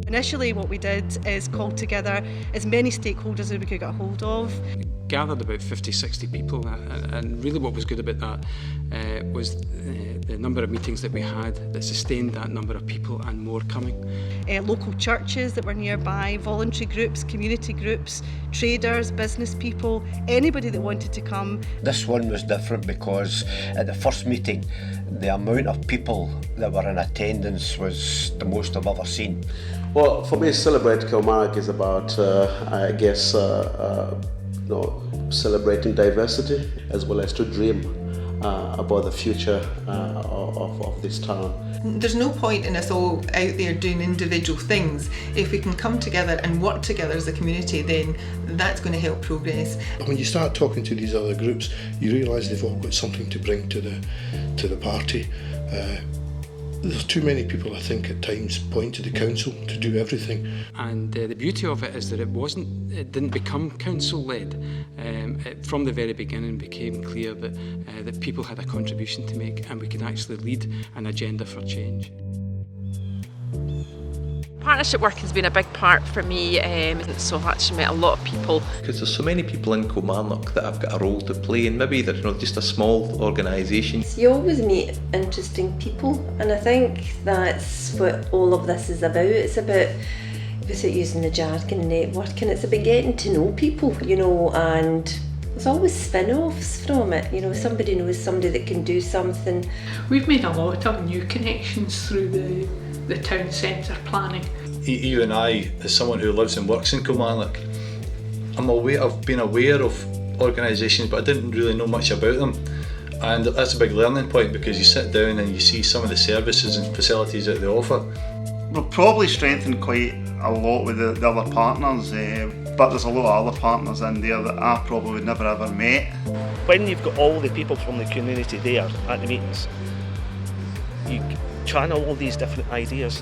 Initially what we did is call together as many stakeholders as we could get hold of. Gathered about 50, 60 people, and really what was good about that was the number of meetings that we had that sustained that number of people and more coming. Local churches that were nearby, voluntary groups, community groups, traders, business people, anybody that wanted to come. This one was different because at the first meeting the amount of people that were in attendance was the most I've ever seen. Well, for me, Celebrate Kilmarnock is about, celebrating diversity as well as to dream about the future of this town. There's no point in us all out there doing individual things. If we can come together and work together as a community, then that's going to help progress. When you start talking to these other groups, you realise they've all got something to bring to the party. There's too many people, I think, at times point to the council to do everything. And the beauty of it is that it didn't become council-led. From the very beginning it became clear that people had a contribution to make and we could actually lead an agenda for change. Partnership work has been a big part for me, so I've actually met a lot of people. Because there's so many people in Kilmarnock that have got a role to play, and maybe they're just a small organisation. You always meet interesting people, and I think that's what all of this is about. It's about, without using the jargon, networking. It's about getting to know people, and there's always spin-offs from it. Somebody knows somebody that can do something. We've made a lot of new connections through the town centre planning. Even I, as someone who lives and works in Kilmarnock, I've been aware of organisations, but I didn't really know much about them. And that's a big learning point, because you sit down and you see some of the services and facilities that they offer. We've probably strengthened quite a lot with the other partners, but there's a lot of other partners in there that I probably would never ever met. When you've got all the people from the community there at the meetings, you channel all these different ideas.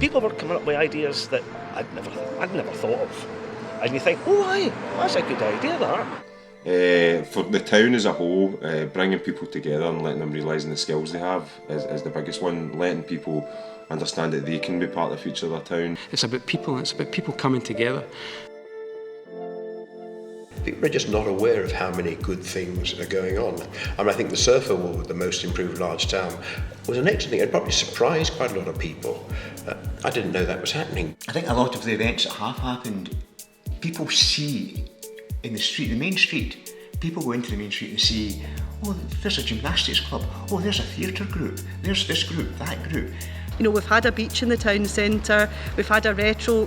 People were coming up with ideas that I'd never thought of. And you think, oh aye, that's a good idea, that. For the town as a whole, bringing people together and letting them realise the skills they have is the biggest one. Letting people understand that they can be part of the future of their town. It's about people, it's about people coming together. We're just not aware of how many good things are going on. I think the Surfer Wall, the most improved large town, was an excellent thing. It probably surprised quite a lot of people. I didn't know that was happening. I think a lot of the events that have happened, people see in the street, the main street, people go into the main street and see, oh, there's a gymnastics club, oh, there's a theatre group, there's this group, that group. We've had a beach in the town centre, we've had a retro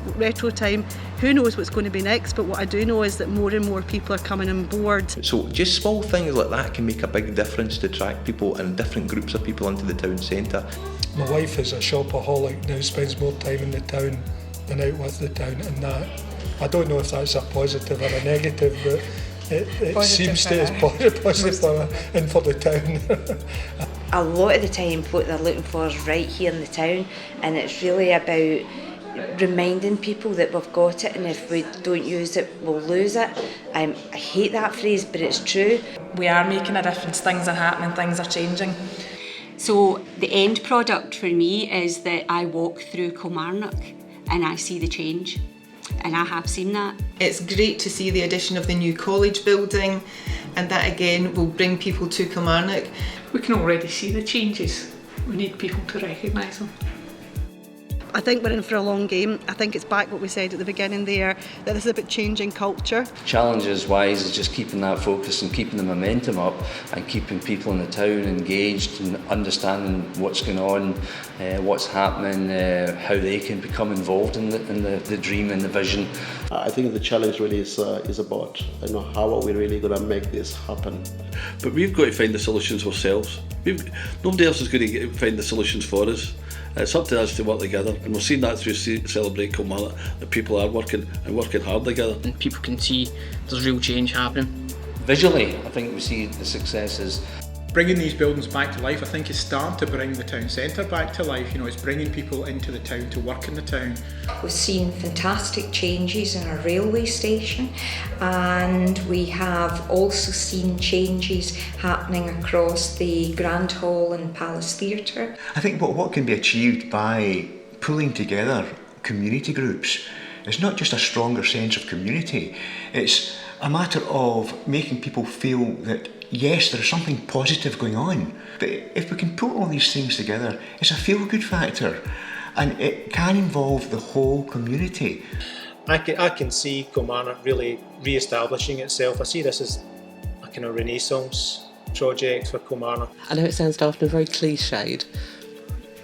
time. Who knows what's going to be next, but what I do know is that more and more people are coming on board. So just small things like that can make a big difference to attract people and different groups of people into the town centre. My wife is a shopaholic now, spends more time in the town than out with the town, and that, I don't know if that's a positive or a negative, but it seems to be positive for her and for the town. A lot of the time what they're looking for is right here in the town, and it's really about reminding people that we've got it, and if we don't use it we'll lose it. I hate that phrase, but it's true. We are making a difference, things are happening, things are changing. So the end product for me is that I walk through Kilmarnock and I see the change. And I have seen that. It's great to see the addition of the new college building, and that again will bring people to Kilmarnock. We can already see the changes. We need people to recognise them. I think we're in for a long game. I think it's back what we said at the beginning there, that this is about changing culture. Challenges wise is just keeping that focus and keeping the momentum up and keeping people in the town engaged and understanding what's going on, what's happening, how they can become involved in the dream and the vision. I think the challenge really is about how are we really going to make this happen. But we've got to find the solutions ourselves. Nobody else is going to find the solutions for us. It's up to us to work together, and we've seen that through Celebrate Kilmarnock, that people are working hard together. And people can see there's real change happening. Visually, I think we see the successes. Bringing these buildings back to life, I think, is starting to bring the town centre back to life. It's bringing people into the town to work in the town. We've seen fantastic changes in our railway station, and we have also seen changes happening across the Grand Hall and Palace Theatre. I think what can be achieved by pulling together community groups. It's not just a stronger sense of community, it's a matter of making people feel that yes, there's something positive going on. But if we can put all these things together, it's a feel-good factor, and it can involve the whole community. I can see Kilmarnock really re-establishing itself. I see this as a kind of renaissance project for Kilmarnock. I know it sounds daft and very cliched,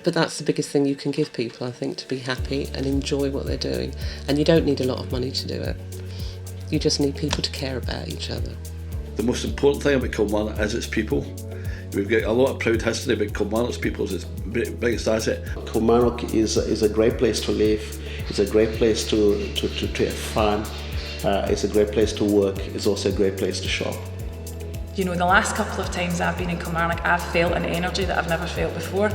but that's the biggest thing you can give people, I think, to be happy and enjoy what they're doing. And you don't need a lot of money to do it. You just need people to care about each other. The most important thing about Kilmarnock is its people. We've got a lot of proud history about Kilmarnock's people. It's its biggest asset. Kilmarnock is a great place to live. It's a great place to have fun. It's a great place to work. It's also a great place to shop. You know, the last couple of times I've been in Kilmarnock, I've felt an energy that I've never felt before.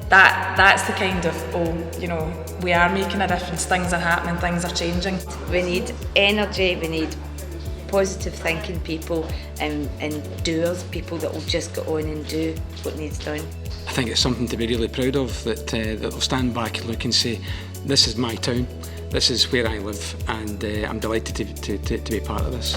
That's the kind of, you know, we are making a difference, things are happening, things are changing. We need energy, we need positive thinking people and doers, people that will just go on and do what needs done. I think it's something to be really proud of, that will stand back and look and say, this is my town, this is where I live, and I'm delighted to be part of this.